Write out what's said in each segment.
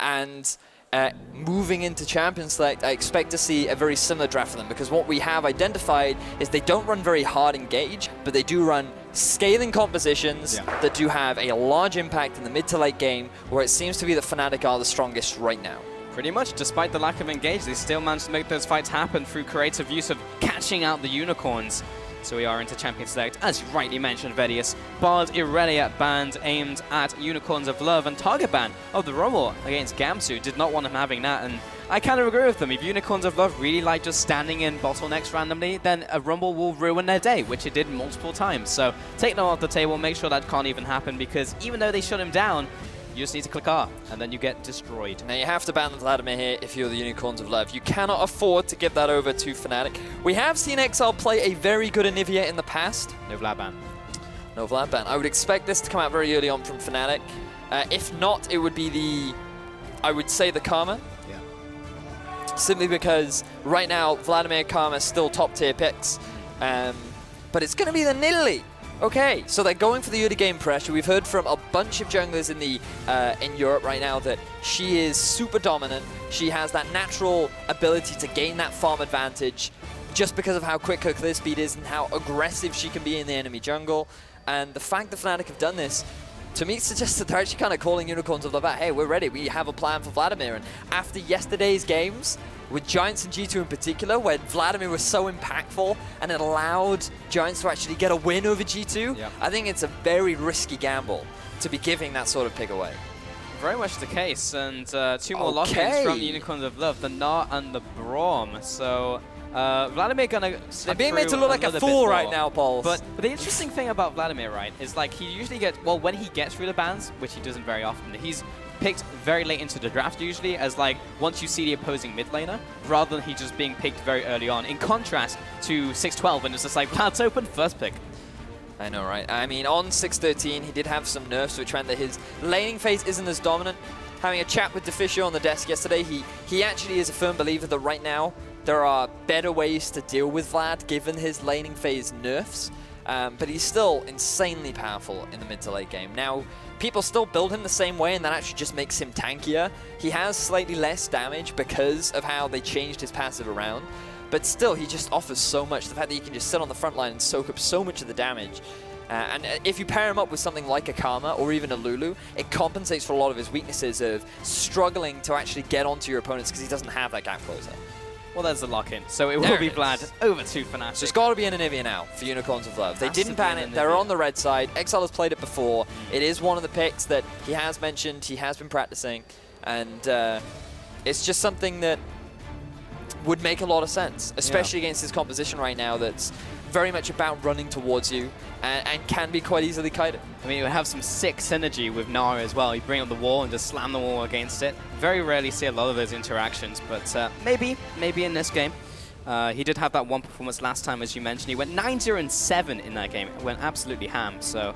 And moving into Champion Select, I expect to see a very similar draft for them, because what we have identified is they don't run very hard engage, but they do run scaling compositions that do have a large impact in the mid to late game, where it seems to be that Fnatic are the strongest right now. Pretty much, despite the lack of engage, they still managed to make those fights happen through creative use of catching out the unicorns. So we are into Champion Select, as you rightly mentioned, Vedius. Bard Irelia banned aimed at Unicorns of Love, and target ban of the Rumble against Gamsu. Did not want him having that, and I kind of agree with them. If Unicorns of Love really like just standing in bottlenecks randomly, then a Rumble will ruin their day, which it did multiple times. So take them off the table, make sure that can't even happen, because even though they shut him down, you just need to click R, and then you get destroyed. Now you have to ban Vladimir here if you're the Unicorns of Love. You cannot afford to give that over to Fnatic. We have seen Exile play a very good Anivia in the past. No Vlad ban. No Vlad ban. I would expect this to come out very early on from Fnatic. If not, it would be the, I would say the Karma. Yeah. Simply because right now, Vladimir, Karma still top tier picks. But it's going to be the Nidalee. Okay, so they're going for the early game pressure. We've heard from a bunch of junglers in the in Europe right now that she is super dominant. She has that natural ability to gain that farm advantage just because of how quick her clear speed is and how aggressive she can be in the enemy jungle. And the fact that Fnatic have done this, to me, suggests that they're actually kind of calling Unicorns of Love out. Hey, we're ready. We have a plan for Vladimir. And after yesterday's games, with Giants and G2 in particular, where Vladimir was so impactful and it allowed Giants to actually get a win over G2, I think it's a very risky gamble to be giving that sort of pick away. Very much the case, and two more lock-ins from the Unicorns of Love, the Gnar and the Braum. So Vladimir gonna slip I'm being made to look like a fool right now, Paul. But the interesting thing about Vladimir, right, is like he usually gets, well, when he gets through the bans, which he doesn't very often, he's picked very late into the draft usually, as like once you see the opposing mid laner, rather than he just being picked very early on, in contrast to 6-12 when it's just like, Vlad's open, first pick. I know, right? I mean, on 6-13, he did have some nerfs, which meant that his laning phase isn't as dominant. Having a chat with Deficio on the desk yesterday, he actually is a firm believer that right now there are better ways to deal with Vlad given his laning phase nerfs. But he's still insanely powerful in the mid to late game. Now, people still build him the same way, and that actually just makes him tankier. He has slightly less damage because of how they changed his passive around. But still, he just offers so much. The fact that he can just sit on the front line and soak up so much of the damage. And if you pair him up with something like a Karma or even a Lulu, it compensates for a lot of his weaknesses of struggling to actually get onto your opponents because he doesn't have that gap closer. Well, there's the lock-in. So it will be Vlad over to Fnatic. So it's got to be an Anivia now for Unicorns of Love. They didn't ban it. They're on the red side. Exile has played it before. It is one of the picks that he has mentioned. He has been practicing. And it's just something that would make a lot of sense, especially against his composition right now that's very much about running towards you and can be quite easily kited. I mean, you have some sick synergy with Gnar as well. You bring up the wall and just slam the wall against it. Very rarely see a lot of those interactions, but maybe in this game. He did have that one performance last time, as you mentioned. He went 9-0-7 in that game. It went absolutely ham. So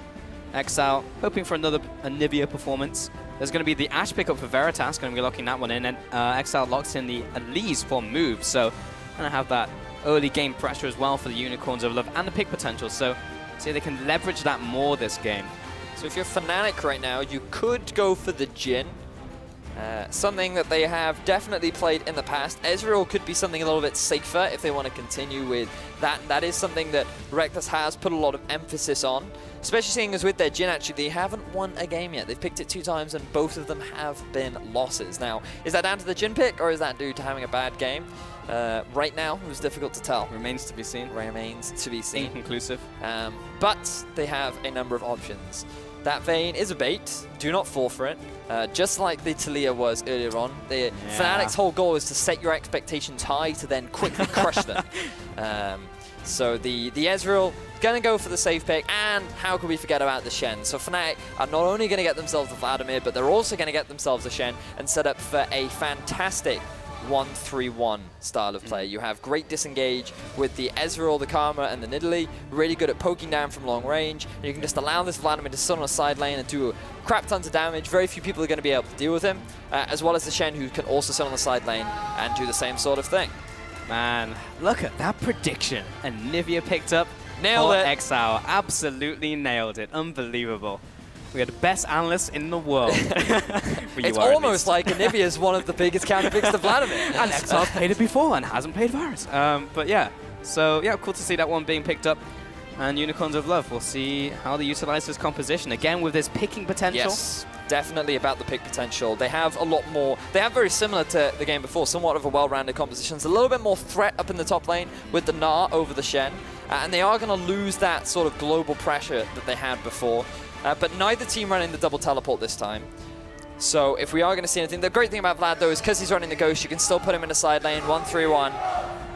Exile hoping for another Anivia performance. There's going to be the Ashe pickup for Veritas, going to be locking that one in, and Exile locks in the Elise for move. So going to have that early game pressure as well for the Unicorns of Love and the pick potential. So see if they can leverage that more this game. So if you're Fnatic right now, you could go for the Jhin. Something that they have definitely played in the past. Ezreal could be something a little bit safer if they want to continue with that. That is something that Reckless has put a lot of emphasis on. Especially seeing as with their Jhin, actually, they haven't won a game yet. They've picked it 2 times and both of them have been losses. Now, is that down to the Jhin pick or is that due to having a bad game? Right now, it was difficult to tell. Remains to be seen. Remains to be seen. Inconclusive. But they have a number of options. That Vayne is a bait. Do not fall for it. Just like the Taliyah was earlier on. Fnatic's whole goal is to set your expectations high to then quickly crush them. So the Ezreal going to go for the safe pick, and how could we forget about the Shen? So Fnatic are not only going to get themselves the Vladimir, but they're also going to get themselves a Shen and set up for a fantastic 1-3-1 style of play. You have great disengage with the Ezreal, the Karma, and the Nidalee. Really good at poking down from long range. And you can just allow this Vladimir to sit on a side lane and do crap tons of damage. Very few people are going to be able to deal with him, as well as the Shen, who can also sit on the side lane and do the same sort of thing. Man, look at that prediction. Anivia picked up. Nailed it. Exile. Absolutely nailed it. Unbelievable. We are the best analysts in the world. for you. It's almost like Anivia is one of the biggest counter picks to Vladimir. And Exile's played it before and hasn't played Varus. But yeah, so yeah, cool to see that one being picked up. And Unicorns of Love, we'll see how they utilize this composition. Again, with this picking potential. Yes, definitely about the pick potential. They have a lot more. They have very similar to the game before, somewhat of a well-rounded composition. It's a little bit more threat up in the top lane with the Gnar over the Shen. And they are going to lose that sort of global pressure that they had before. But neither team running the double teleport this time. So if we are going to see anything, the great thing about Vlad, though, is because he's running the Ghost, you can still put him in the side lane, 1-3-1.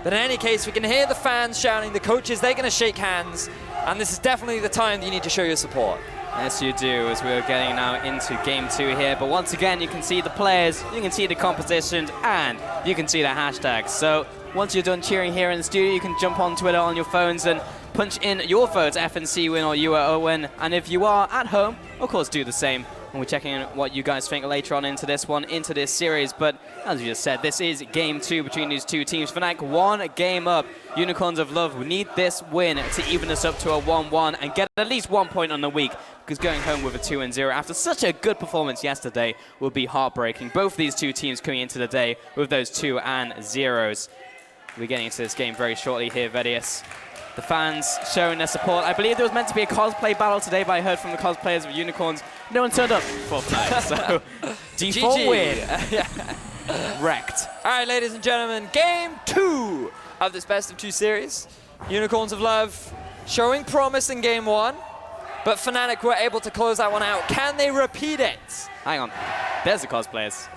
But in any case, we can hear the fans shouting, the coaches, they're going to shake hands. And this is definitely the time that you need to show your support. Yes, you do, as we're getting now into Game 2 here. But once again, you can see the players, you can see the compositions, and you can see the hashtags. So once you're done cheering here in the studio, you can jump on Twitter on your phones and punch in your votes, FNC win or UOL win. And if you are at home, of course, do the same. And we're checking in what you guys think later on into this one, into this series. But as you just said, this is Game 2 between these two teams. Fnatic one game up. Unicorns of Love, we need this win to even us up to a 1-1 and get at least 1 point on the week, because going home with a 2-0 after such a good performance yesterday would be heartbreaking. Both these two teams coming into the day with those 2-0s. We're getting into this game very shortly here, Vedius. The fans showing their support. I believe there was meant to be a cosplay battle today, but I heard from the cosplayers of Unicorns, no one turned up for Fnatic, so default GG. win. Wrecked. All right, ladies and gentlemen, Game 2 of this best of 2 series. Unicorns of Love showing promise in Game 1, but Fnatic were able to close that one out. Can they repeat it? Hang on. There's the cosplayers.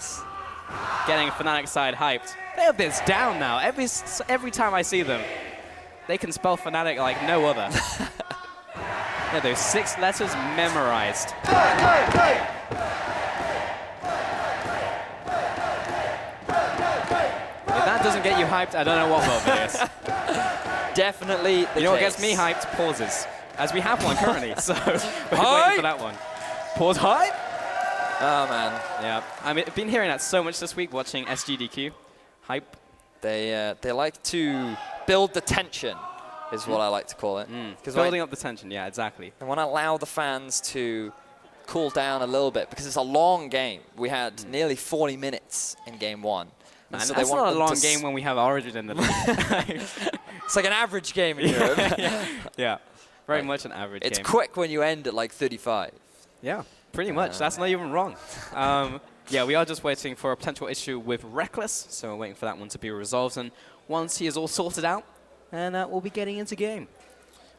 Getting Fnatic side hyped. They have this down now. Every time I see them, they can spell Fnatic like no other. Yeah, those 6 letters memorized. If that doesn't get you hyped, I don't know what will, Vedius. Definitely the You know what case. gets me hyped? Pauses. As we have one currently, so we're waiting for that one. Pause hype? Oh, man. Yeah, I mean, I've been hearing that so much this week watching SGDQ. Hype. They like to build the tension, is what I like to call it. Building up the tension, yeah, exactly. I want to allow the fans to cool down a little bit, because it's a long game. We had nearly 40 minutes in Game 1. Man, so that's not a long game when we have Origin in the league. It's like an average game in Europe. Yeah, very much an average game. It's quick when you end at like 35. Yeah, pretty much. That's not even wrong. Yeah, we are just waiting for a potential issue with Reckless, so we're waiting for that one to be resolved. And once he is all sorted out, and we'll be getting into game.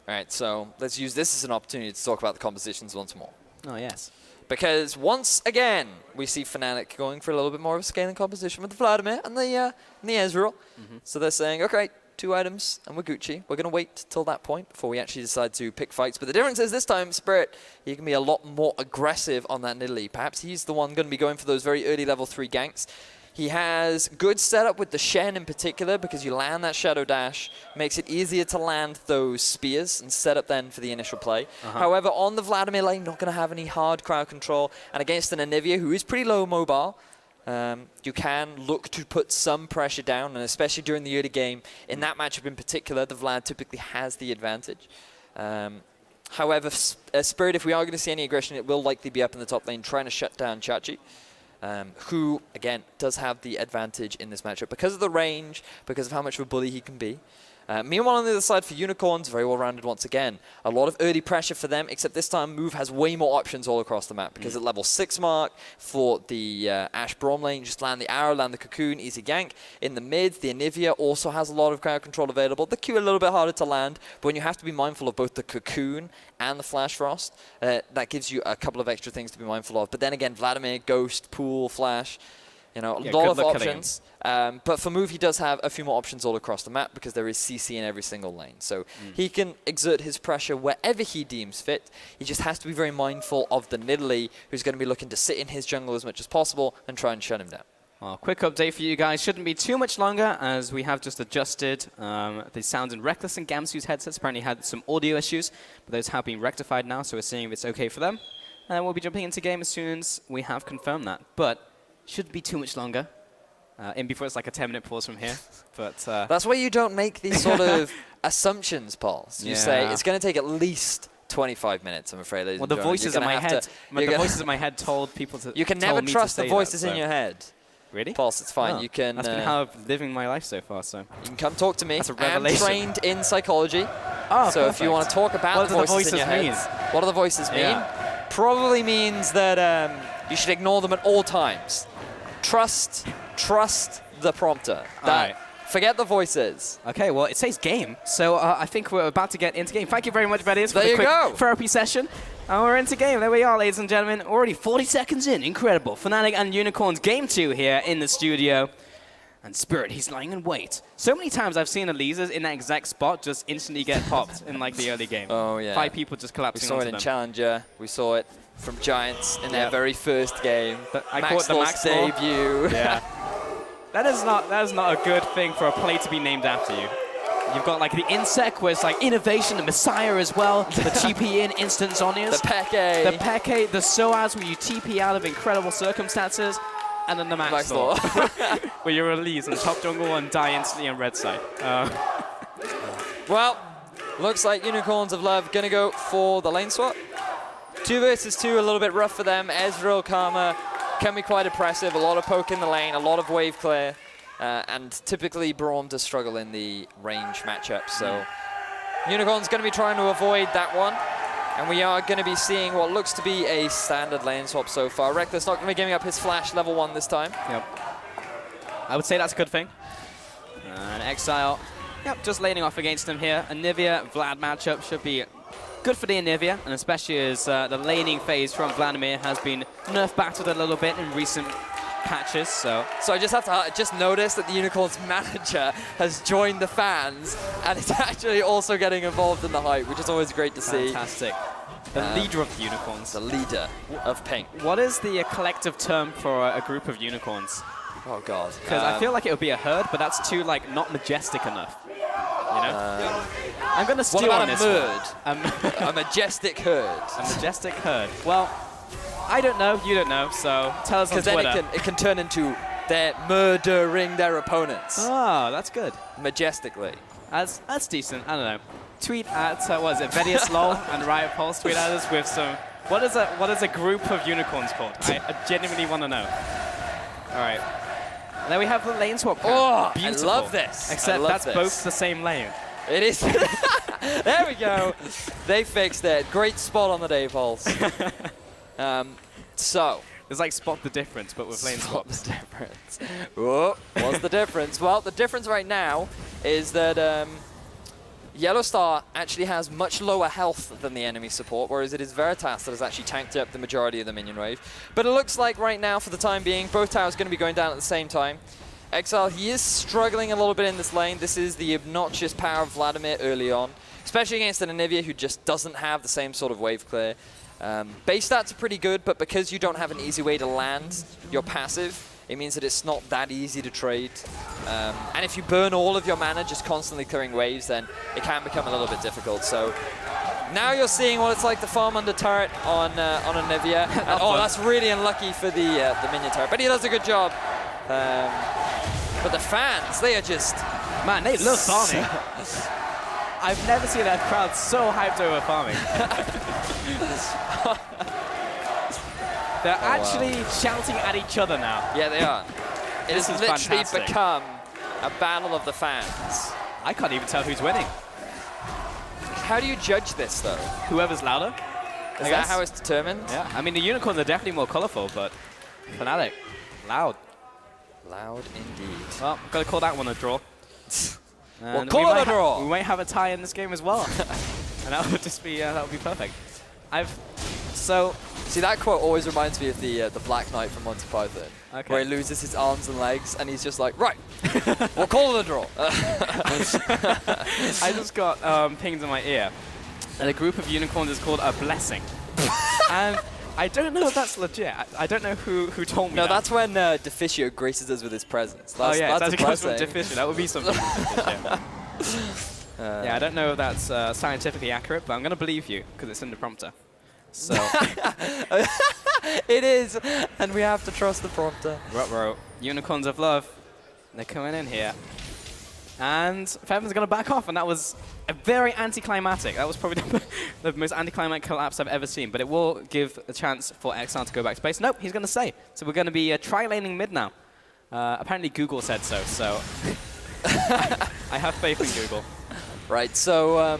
All right, so let's use this as an opportunity to talk about the compositions once more. Oh, yes. Because once again, we see Fnatic going for a little bit more of a scaling composition with the Vladimir and the Ezreal. So they're saying, okay, 2 items and we're Gucci. We're going to wait till that point before we actually decide to pick fights. But the difference is this time, Spirit, he can be a lot more aggressive on that Nidalee. Perhaps he's the one going to be going for those very early level 3 ganks. He has good setup with the Shen in particular, because you land that Shadow Dash, makes it easier to land those spears and set up then for the initial play. However, on the Vladimir lane, not going to have any hard crowd control. And against an Anivia, who is pretty low mobile, you can look to put some pressure down, and especially during the early game, in that matchup in particular, the Vlad typically has the advantage. However, Spirit, if we are going to see any aggression, it will likely be up in the top lane, trying to shut down Chachi. Who, again, does have the advantage in this matchup because of the range, because of how much of a bully he can be. Meanwhile, on the other side for Unicorns, very well-rounded once again. A lot of early pressure for them, except this time Move has way more options all across the map, because at level 6 mark for the Ashe Braum lane, just land the arrow, land the cocoon, easy gank. In the mid, the Anivia also has a lot of crowd control available. The Q a little bit harder to land, but when you have to be mindful of both the cocoon and the Flash Frost, that gives you a couple of extra things to be mindful of. But then again, Vladimir, Ghost, Pool, Flash, you know, a lot of options. But for Move, he does have a few more options all across the map, because there is CC in every single lane. So he can exert his pressure wherever he deems fit. He just has to be very mindful of the Nidalee, who's going to be looking to sit in his jungle as much as possible and try and shut him down. Well, quick update for you guys. Shouldn't be too much longer, as we have just adjusted the sounds in Reckless and Gamsu's headsets. Apparently had some audio issues, but those have been rectified now, so we're seeing if it's okay for them. And we'll be jumping into game as soon as we have confirmed that. But shouldn't be too much longer. In before it's like a 10-minute pause from here. But that's why you don't make these sort of assumptions, Paul. So you say it's going to take at least 25 minutes, I'm afraid. Well, the voices in my head, the voices in my head told people to. You can never trust the voices in your head. Really? Pulse, it's fine. Oh, You can. That's been how I've living my life so far. So you can come talk to me. That's a revelation. I'm trained in psychology. Oh, so perfect. if you want to talk about the voices in your head, what do the voices mean? Yeah. Probably means that you should ignore them at all times. Trust the prompter. Alright. Forget the voices. Okay, well, it says game, so I think we're about to get into game. Thank you very much, Vedius, for There the you quick go. therapy session. And we're into game. There we are, ladies and gentlemen. Already 40 seconds in. Incredible. Fnatic and Unicorns game 2 here in the studio. And Spirit, he's lying in wait. So many times I've seen Eliza's in that exact spot just instantly get popped in like the early game. Oh, yeah. 5 people just collapsing We saw onto it in them. Challenger. We saw it from Giants in their very first game. I call it the Max debut. Yeah. That is not a good thing for a play to be named after you. You've got like the Insect, where it's like innovation, the Messiah as well, the TP in, instant Zhonya's. The Peke. The Peke, the Soaz, where you TP out of incredible circumstances, and then the Max Law, where you release on top jungle and die instantly on red side. Well, looks like Unicorns of Love going to go for the lane swap. 2 versus 2, a little bit rough for them. Ezreal, Karma can be quite oppressive. A lot of poke in the lane, a lot of wave clear. And typically Braum does struggle in the range matchup. So Unicorn's going to be trying to avoid that one. And we are going to be seeing what looks to be a standard lane swap so far. Reckless not going to be giving up his flash level 1 this time. Yep. I would say that's a good thing. And Exile, yep, just laning off against him here. Anivia, Vlad matchup should be good for the Anivia, and especially as the laning phase from Vladimir has been nerfed battered a little bit in recent patches. So I just have to just notice that the Unicorns manager has joined the fans and is actually also getting involved in the hype, which is always great to see. Fantastic. The leader of the Unicorns. The leader of Pink. What is the collective term for a group of unicorns? Oh god. Because I feel like it would be a herd, but that's too like not majestic enough. You know? I'm gonna steal what on about this a one. a majestic herd. A majestic herd. Well, I don't know, you don't know, so tell us on Twitter. Because then it can turn into they're murdering their opponents. Oh, that's good. Majestically. That's decent. I don't know. Tweet at what is it, Vedius LOL and Riot Pulse. Tweet at us with some. What is a group of unicorns called? I genuinely want to know. All right. And then we have the lane swap. Oh, beautiful. I love this. Except that's both the same lane. It is. There we go. They fixed it. Great spot on the day, Pulse. So. It's like spot the difference, but with lane swaps. Spot the difference. Whoa, what's the difference? Well, the difference right now is that Yellow Star actually has much lower health than the enemy support, whereas it is Veritas that has actually tanked up the majority of the minion wave. But it looks like right now, for the time being, both towers are going to be going down at the same time. Exile, he is struggling a little bit in this lane. This is the obnoxious power of Vladimir early on, especially against an Anivia who just doesn't have the same sort of wave clear. Base stats are pretty good, but because you don't have an easy way to land your passive, it means that it's not that easy to trade. And if you burn all of your mana just constantly clearing waves, then it can become a little bit difficult. So now you're seeing what it's like to farm under turret on Anivia. And, oh, that's really unlucky for the minion turret, but he does a good job. But the fans, they are just... Man, they love farming. I've never seen that crowd so hyped over farming. They're actually shouting at each other now. Yeah, they are. It has literally fantastic. become a battle of the fans. I can't even tell who's winning. How do you judge this, though? Whoever's louder. Is that how it's determined? Yeah. I mean, the unicorns are definitely more colorful, but Fnatic, loud. Loud indeed. Well, got to call that one a draw. Well, call it a draw. We might have a tie in this game as well, and that would just be that would be perfect. See, that quote always reminds me of the Black Knight from Monty Python, where he loses his arms and legs, and he's just like, right, we'll call it a draw. I just got pinged in my ear, and a group of unicorns is called a blessing, and I don't know if that's legit. I don't know who told me that. No, that's when Deficio graces us with his presence. That's, oh yeah, that's it comes from Deficio. That would be something. Yeah, I don't know if that's scientifically accurate, but I'm going to believe you because it's in the prompter. So it is, and we have to trust the prompter. Ruh-roh. Unicorns of Love, they're coming in here. And Fevin's going to back off, and that was a very anticlimactic. That was probably the most anticlimactic collapse I've ever seen, but it will give a chance for Exile to go back to base. Nope, he's going to stay. So we're going to be tri-laning mid now. Apparently Google said so I have faith in Google. Right, so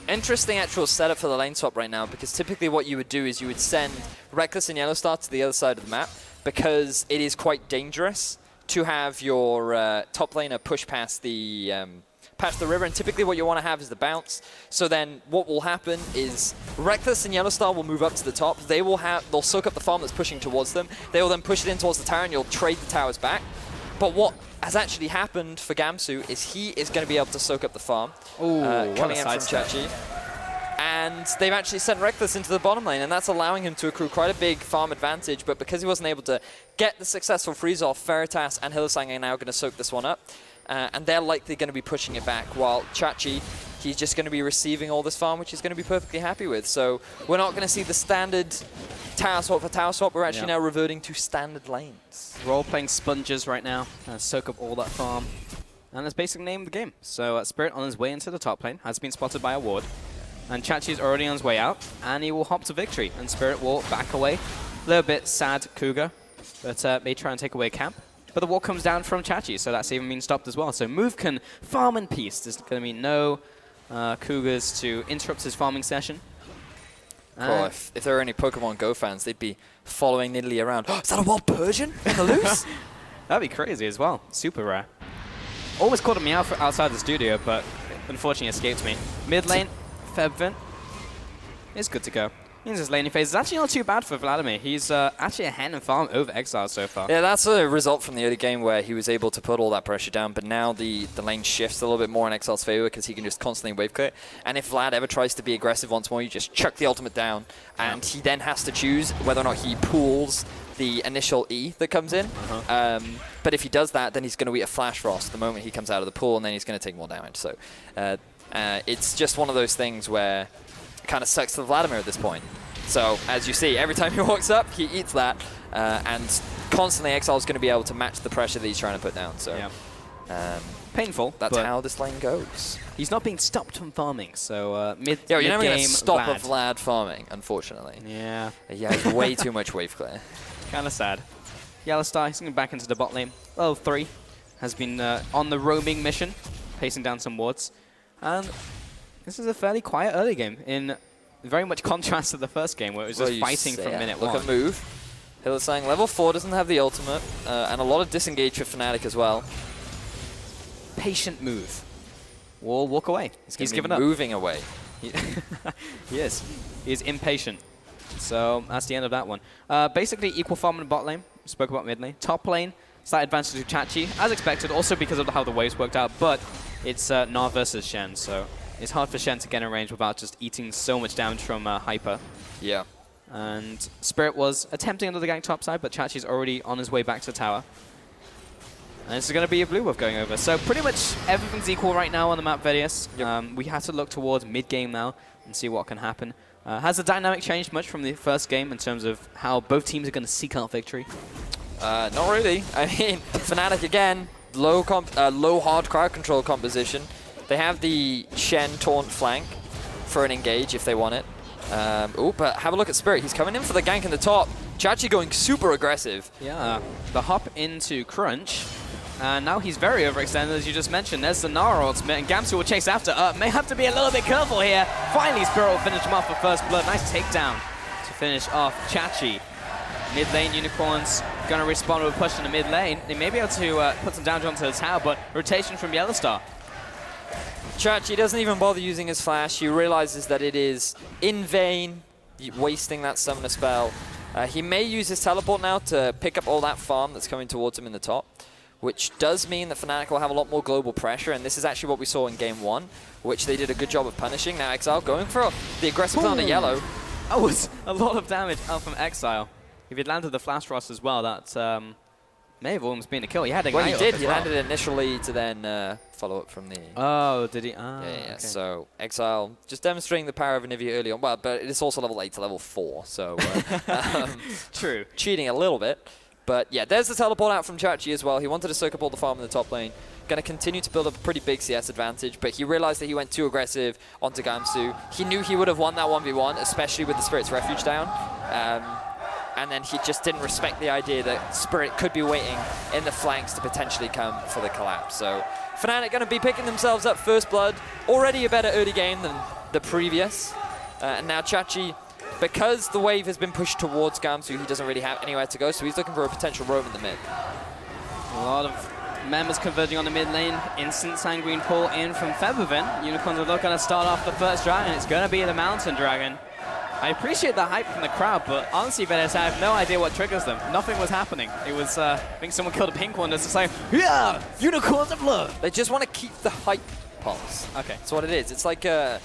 interesting actual setup for the lane swap right now, because typically what you would do is you would send Reckless and Yellowstar to the other side of the map, because it is quite dangerous to have your top laner push past the river, and typically what you want to have is the bounce. So then what will happen is Reckless and Yellowstar will move up to the top. They'll soak up the farm that's pushing towards them. They will then push it in towards the tower, and you'll trade the towers back. But what has actually happened for Gamsu is he is going to be able to soak up the farm. Coming in from Chachi. And they've actually sent Reckless into the bottom lane, and that's allowing him to accrue quite a big farm advantage. But because he wasn't able to get the successful freeze off, Veritas and Hylissang are now going to soak this one up. And they're likely going to be pushing it back, while Chachi, he's just going to be receiving all this farm, which he's going to be perfectly happy with. So we're not going to see the standard tower swap for tower swap. We're actually now reverting to standard lanes. We're all playing sponges right now, soak up all that farm. And that's basically the name of the game. So Spirit on his way into the top lane has been spotted by a ward. And Chachi's already on his way out, and he will hop to victory. And Spirit will back away. A little bit sad, Cougar, but may try and take away camp. But the wall comes down from Chachi, so that's even been stopped as well. So Move can farm in peace. There's going to be no Cougars to interrupt his farming session. Cool. If there were any Pokemon Go fans, they'd be following Nidalee around. Oh, is that a wild Persian in the loose? That'd be crazy as well. Super rare. Almost caught me out outside the studio, but unfortunately escaped me. Mid lane, Febvin is good to go. In his laning phase, it's actually not too bad for Vladimir. He's actually ahead in farm over Exile so far. Yeah, that's a result from the early game where he was able to put all that pressure down, but now the lane shifts a little bit more in Exile's favor because he can just constantly wave clear. And if Vlad ever tries to be aggressive once more, you just chuck the ultimate down, and he then has to choose whether or not he pulls the initial E that comes in. But if he does that, then he's going to eat a Flash Frost the moment he comes out of the pool, and then he's going to take more damage. So it's just one of those things where it kind of sucks to Vladimir at this point. So, as you see, every time he walks up, he eats that, and constantly Exile's going to be able to match the pressure that he's trying to put down. So, painful. That's how this lane goes. He's not being stopped from farming, so you're never going to stop a Vlad farming, unfortunately. Yeah. He has way too much wave clear. Kind of sad. Yellowstar, he's going back into the bot lane. Level 3 has been on the roaming mission, pacing down some wards. And this is a fairly quiet early game in very much contrast to the first game where it was just fighting from minute one. Look at Move. Hylissang, level 4, doesn't have the ultimate, and a lot of disengage for Fnatic as well. Patient Move. Will walk away. He's given up. Moving away. He is. He is impatient. So that's the end of that one. Basically equal farm in bot lane. Spoke about mid lane. Top lane, slight advantage to Chachi, as expected, also because of how the waves worked out, but it's Gnar versus Shen, so it's hard for Shen to get in range without just eating so much damage from Hyper. Yeah. And Spirit was attempting under the gank top side, but Chachi's already on his way back to tower. And this is going to be a blue buff going over. So pretty much everything's equal right now on the map, Vedius. Yep. We have to look towards mid-game now and see what can happen. Has the dynamic changed much from the first game in terms of how both teams are going to seek out victory? Not really. I mean, Fnatic again, low hard crowd control composition. They have the Shen taunt flank for an engage if they want it. But have a look at Spirit. He's coming in for the gank in the top. Chachi going super aggressive. Yeah, the hop into Crunch. And now he's very overextended, as you just mentioned. There's the Gnar ultimate, and Gamsu will chase after. May have to be a little bit careful here. Finally, Spirit will finish him off for first blood. Nice takedown to finish off Chachi. Mid lane Unicorns going to respond with a push in the mid lane. They may be able to put some damage onto the tower, but rotation from Yellowstar. Chachi doesn't even bother using his flash. He realizes that it is in vain wasting that summoner spell. He may use his teleport now to pick up all that farm that's coming towards him in the top, which does mean that Fnatic will have a lot more global pressure, and this is actually what we saw in Game 1, which they did a good job of punishing. Now Exile going for the aggressive play on the yellow. That was a lot of damage out from Exile. If he'd landed the Flash Frost as well, that may have almost been a kill. He had a well, he did. He landed initially to then follow up from the... Oh, did he? Yeah. Okay. So Exile just demonstrating the power of Anivia early on. Well, but it's also level 8 to level 4, so... True. Cheating a little bit. But yeah, there's the teleport out from Chachi as well. He wanted to soak up all the farm in the top lane. Going to continue to build up a pretty big CS advantage, but he realized that he went too aggressive onto Gamsu. He knew he would have won that 1v1, especially with the Spirit's Refuge down. And then he just didn't respect the idea that Spirit could be waiting in the flanks to potentially come for the collapse. So Fnatic going to be picking themselves up first blood. Already a better early game than the previous. And now Chachi, because the wave has been pushed towards Gamsu, he doesn't really have anywhere to go, so he's looking for a potential roam in the mid. A lot of members converging on the mid lane. Instant Sanguine pull in from Feathervin. Unicorns are not going to start off the first dragon. It's going to be the Mountain Dragon. I appreciate the hype from the crowd, but honestly, Venus, I have no idea what triggers them. Nothing was happening. It was, I think someone killed a pink one that's just like, yeah, Unicorns of blood. They just want to keep the hype pulse. Okay. That's what it is. It's like a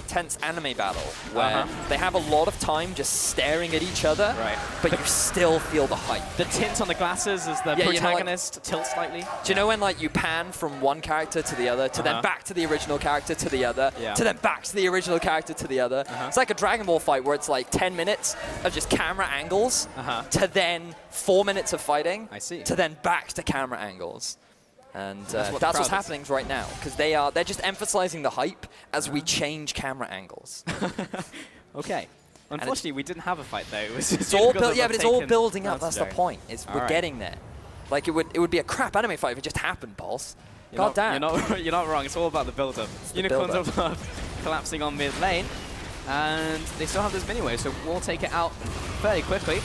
tense anime battle where they have a lot of time just staring at each other, but you still feel the hype. The tint on the glasses as the protagonist tilts slightly. Do you know when like you pan from one character to the other, to then back to the original character to the other, to then back to the original character to the other? It's like a Dragon Ball fight where it's like 10 minutes of just camera angles to then 4 minutes of fighting, to then back to camera angles. And that's what's happening right now, because they're just emphasizing the hype as we change camera angles. Okay. Unfortunately, we didn't have a fight though. It was it's all but it's all building up. That's the point. We're getting there. Like it would be a crap anime fight if it just happened, Pulse. God damn. You're not wrong. It's all about the build-up. Unicorns are collapsing on mid lane, and they still have this mini wave, so we'll take it out fairly quickly.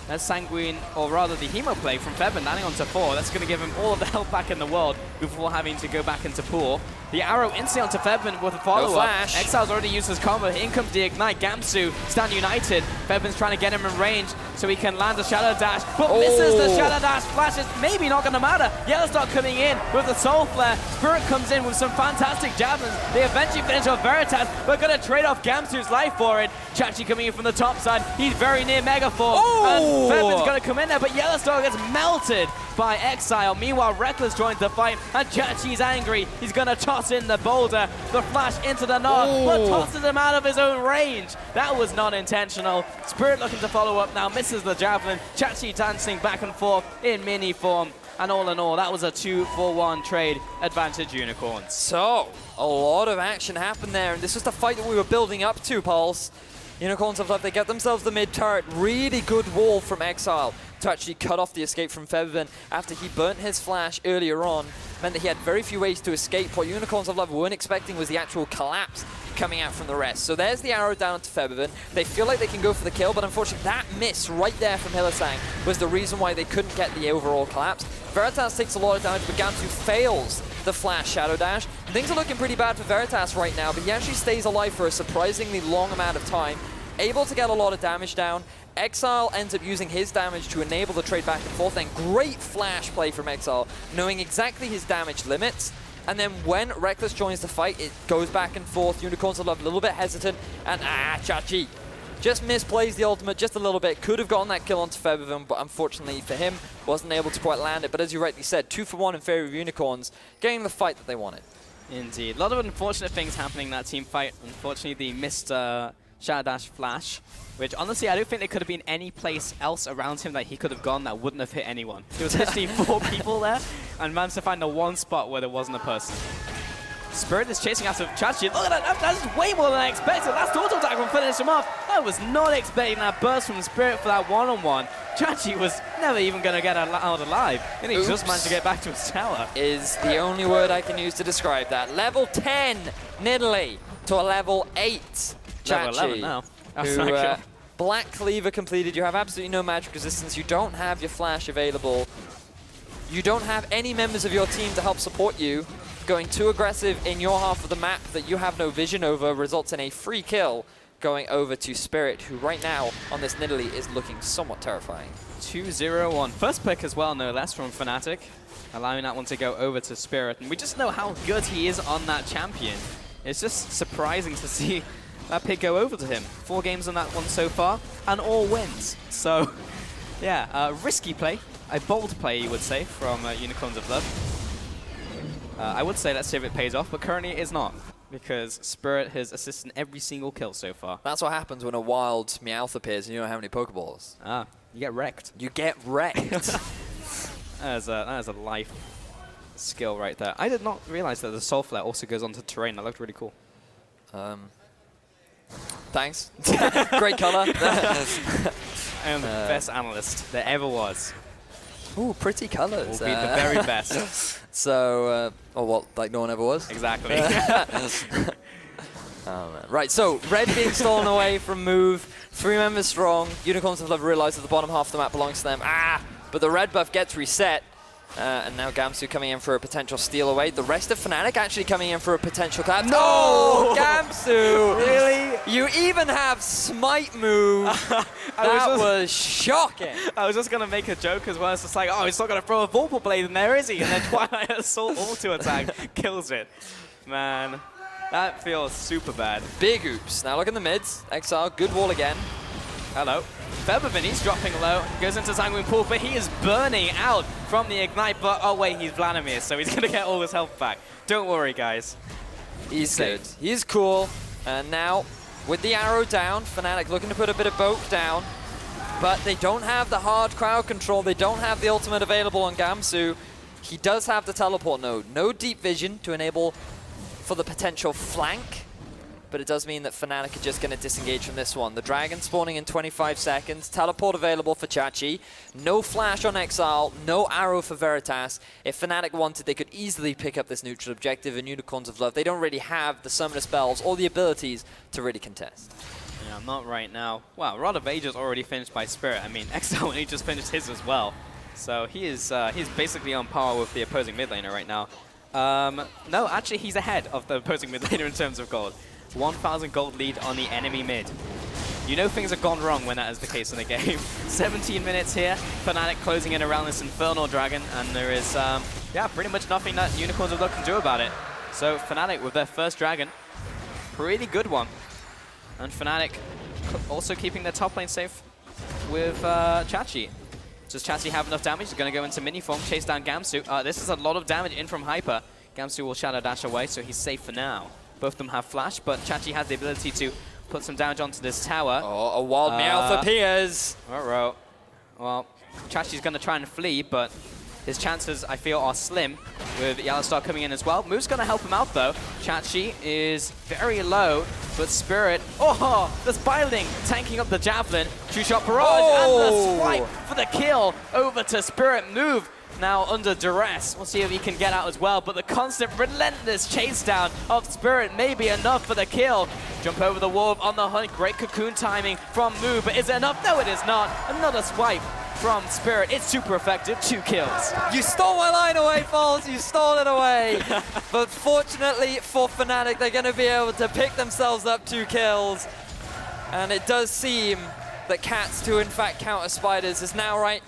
That's Sanguine, or rather the Hemo play from Feathervin landing onto 4. That's going to give him all of the health back in the world before having to go back into pool. The arrow instantly onto Feathervin with a follow-up. Exile's already used his combo. In comes the Ignite. Gamsu stand united. Feathervin's trying to get him in range so he can land a Shadow Dash, but misses the Shadow Dash. Flash is maybe not going to matter. Yellowstar coming in with the Soul Flare. Spirit comes in with some fantastic javelins. They eventually finish off Veritas, but going to trade off Gamsu's life for it. Chachi coming in from the top side. He's very near Megaform. And Feathervin's going to come in there, but Yellowstar gets melted by Exile. Meanwhile, Reckless joins the fight, and Chachi's angry. He's going to toss in the boulder, the flash into the Nod, but tosses him out of his own range. That was not intentional. Spirit looking to follow up now, misses the javelin. Chachi dancing back and forth in mini form. And all in all, that was a 2-for-1 trade advantage Unicorns. So, a lot of action happened there, and this was the fight that we were building up to, Pulse. Unicorns have left, they get themselves the mid turret. Really good wall from Exile to actually cut off the escape from Feathervin after he burnt his flash earlier on. Meant that he had very few ways to escape. What Unicorns of Love weren't expecting was the actual collapse coming out from the rest. So there's the arrow down to Feathervin. They feel like they can go for the kill, but unfortunately that miss right there from Hylissang was the reason why they couldn't get the overall collapse. Veritas takes a lot of damage, but Gamsu fails the flash Shadow Dash. Things are looking pretty bad for Veritas right now, but he actually stays alive for a surprisingly long amount of time, able to get a lot of damage down. Exile ends up using his damage to enable the trade back and forth, and great flash play from Exile, knowing exactly his damage limits. And then when Reckless joins the fight, it goes back and forth. Unicorns are a little bit hesitant, and Chachi just misplays the ultimate just a little bit. Could have gotten that kill onto Feathervin, but unfortunately for him, wasn't able to quite land it. But as you rightly said, 2-for-1 in favor of Unicorns, getting the fight that they wanted. Indeed. A lot of unfortunate things happening in that team fight. Unfortunately, the missed Shadow Dash flash, which honestly I don't think there could have been any place else around him that he could have gone that wouldn't have hit anyone. There was literally 4 people there and managed to find the one spot where there wasn't a person. Spirit is chasing after Chachi. Look at that, that's way more than I expected. That's total attack will finish him off. I was not expecting that burst from Spirit for that one-on-one. Chachi was never even going to get out alive, and he just managed to get back to his tower. Is the only word I can use to describe that. Level 10 Nidalee to a level 8 Chachi. Level 11 now. Who, Black Cleaver completed. You have absolutely no magic resistance. You don't have your flash available. You don't have any members of your team to help support you. Going too aggressive in your half of the map that you have no vision over results in a free kill going over to Spirit, who right now on this Nidalee is looking somewhat terrifying. 2-0-1. First pick as well, no less, from Fnatic, allowing that one to go over to Spirit. And we just know how good he is on that champion. It's just surprising to see that pick go over to him. 4 games on that one so far, and all wins. So, yeah, risky play. A bold play, you would say, from Unicorns of Love. I would say let's see if it pays off, but currently it is not, because Spirit has assisted in every single kill so far. That's what happens when a wild Meowth appears and you don't have any Pokeballs. You get wrecked. You get wrecked. That is a life skill right there. I did not realize that the Soul Flare also goes onto terrain. That looked really cool. Thanks. Great color. I am the best analyst there ever was. Ooh, pretty colors. Will be the very best. So, or what, like no one ever was? Exactly. Oh, man. Right, so red being stolen away from Move. 3 members strong. Unicorns have realized that the bottom half of the map belongs to them. But the red buff gets reset. And now Gamsu coming in for a potential steal away. The rest of Fnatic actually coming in for a potential clap. No! Gamsu! Really? You even have Smite Move. That was shocking. I was just going to make a joke as well. It's just like, oh, he's not going to throw a Vorpal Blade in there, is he? And then Twilight Assault auto attack kills it. Man, that feels super bad. Big oops. Now look in the mids. Exile, good wall again. Hello. Featherman, he's dropping low, goes into Sanguine Pool, but he is burning out from the Ignite, but oh wait, he's Vladimir, so he's going to get all his health back. Don't worry, guys. He's good. He's cool. And now, with the arrow down, Fnatic looking to put a bit of Boke down, but they don't have the hard crowd control. They don't have the ultimate available on Gamsu. He does have the teleport node. No deep vision to enable for the potential flank. But it does mean that Fnatic are just going to disengage from this one. The Dragon spawning in 25 seconds. Teleport available for Chachi. No flash on Exile. No arrow for Veritas. If Fnatic wanted, they could easily pick up this neutral objective in Unicorns of Love. They don't really have the summoner spells or the abilities to really contest. Yeah, not right now. Wow, Rod of Ages already finished by Spirit. I mean, Exile only just finished his as well. So he is he's basically on par with the opposing mid laner right now. No, actually, he's ahead of the opposing mid laner in terms of gold. 1,000 gold lead on the enemy mid. You know things have gone wrong when that is the case in the game. 17 minutes here, Fnatic closing in around this Infernal Dragon, and there is, yeah, pretty much nothing that Unicorns of Love can do about it. So Fnatic with their first Dragon, pretty good one. And Fnatic also keeping their top lane safe with Chachi. Does Chachi have enough damage? He's going to go into mini form, chase down Gamsu. This is a lot of damage in from Hyper. Gamsu will Shadow Dash away, so he's safe for now. Both of them have flash, but Chachi has the ability to put some damage onto this tower. Oh, a wild meow for Piers. Uh-oh. Well, Chachi's going to try and flee, but his chances, I feel, are slim with Yellowstar coming in as well. Move's going to help him out, though. Chachi is very low, but Spirit, oh, the Spiling tanking up the Javelin. Two-shot barrage, and the swipe for the kill over to Spirit. Move now under duress. We'll see if he can get out as well, but the constant relentless chase down of Spirit may be enough for the kill. Jump over the wall on the hunt. Great cocoon timing from Move, but is it enough? No, it is not. Another swipe from Spirit. It's super effective. 2 kills. You stole my line away, Falls. You stole it away. But fortunately for Fnatic, they're going to be able to pick themselves up 2 kills. And it does seem that Cats, to in fact counter Spiders, is now right.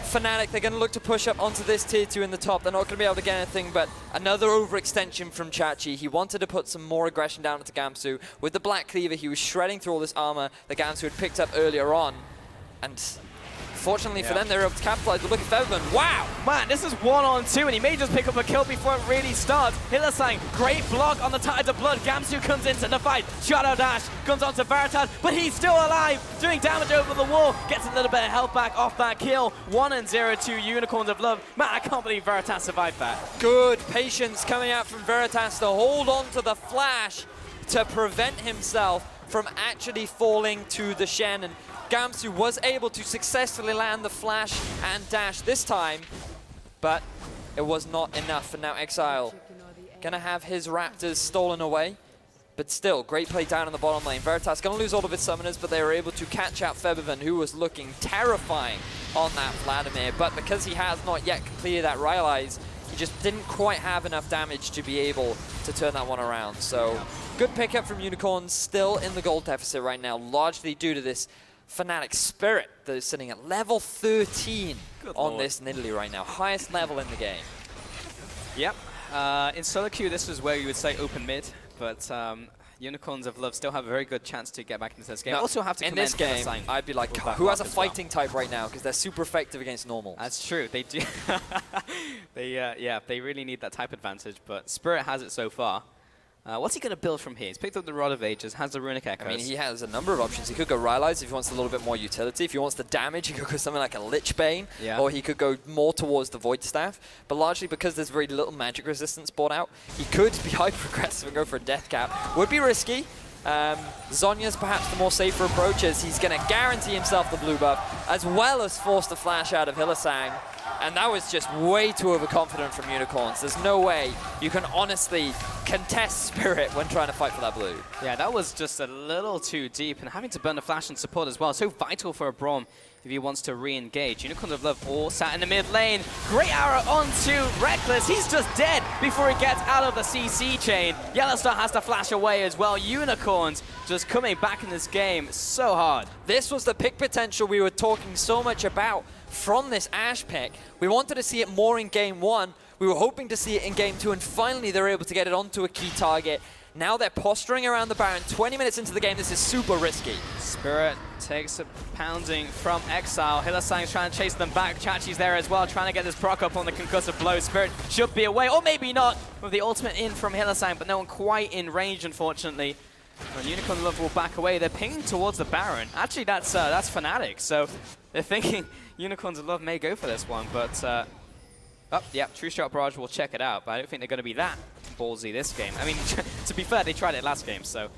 Fnatic, they're going to look to push up onto this tier 2 in the top. They're not going to be able to get anything, but another overextension from Chachi. He wanted to put some more aggression down into Gamsu. With the Black Cleaver, he was shredding through all this armor that Gamsu had picked up earlier on. And fortunately for them, they were able to capitalize. But look at Featherman. Wow! Man, this is 1-on-2, and he may just pick up a kill before it really starts. Hillasang, great block on the Tide of Blood. Gamsu comes into the fight. Shadow Dash comes onto Veritas, but he's still alive, doing damage over the wall. Gets a little bit of health back off that kill. 1-0 to Unicorns of Love. Man, I can't believe Veritas survived that. Good patience coming out from Veritas to hold on to the flash to prevent himself from actually falling to the Shen. And Gamsu was able to successfully land the flash and dash this time, but it was not enough. And now Exile gonna have his Raptors stolen away, but still, great play down in the bottom lane. Veritas gonna lose all of his summoners, but they were able to catch out Featherman, who was looking terrifying on that Vladimir. But because he has not yet completed that Rylai's, he just didn't quite have enough damage to be able to turn that one around. So good pickup from Unicorns, still in the gold deficit right now, largely due to this Fnatic Spirit that is sitting at level 13 on this Nidalee right now. Highest level in the game. Yep. In solo queue, this is where you would say open mid, but Unicorns of Love still have a very good chance to get back into this game. No, also have to in this game, I'd be like, who has a fighting type right now? Because they're super effective against normals. That's true. They do. Yeah, they really need that type advantage, but Spirit has it so far. What's he going to build from here? He's picked up the Rod of Ages, has the Runic Echoes. I mean, he has a number of options. He could go Rylai's if he wants a little bit more utility. If he wants the damage, he could go something like a Lich Bane, or he could go more towards the Void Staff. But largely because there's very little magic resistance brought out, he could be hyper-aggressive and go for a Death Cap. Would be risky. Zhonya's perhaps the more safer approach, as he's going to guarantee himself the blue buff, as well as force the flash out of Hylissang. And that was just way too overconfident from Unicorns. There's no way you can honestly contest Spirit when trying to fight for that blue. Yeah, that was just a little too deep, and having to burn the flash and support as well. So vital for a Braum if he wants to re-engage. Unicorns of Love all sat in the mid lane. Great arrow onto Reckless. He's just dead before he gets out of the CC chain. Yellowstar has to flash away as well. Unicorns just coming back in this game so hard. This was the pick potential we were talking so much about from this Ashe pick. We wanted to see it more in game 1. We were hoping to see it in game 2, and finally they're able to get it onto a key target. Now they're posturing around the Baron. 20 minutes into the game, this is super risky. Spirit takes a pounding from Exile. Hylissang's trying to chase them back. Chachi's there as well, trying to get this proc up on the concussive blow. Spirit should be away, or maybe not, with the ultimate in from Hylissang, but no one quite in range, unfortunately. And Unicorn of Love will back away. They're pinging towards the Baron. Actually, that's Fnatic, so they're thinking Unicorns of Love may go for this one, but yeah, True Shot Barrage will check it out, but I don't think they're going to be that ballsy this game. I mean, to be fair, they tried it last game, so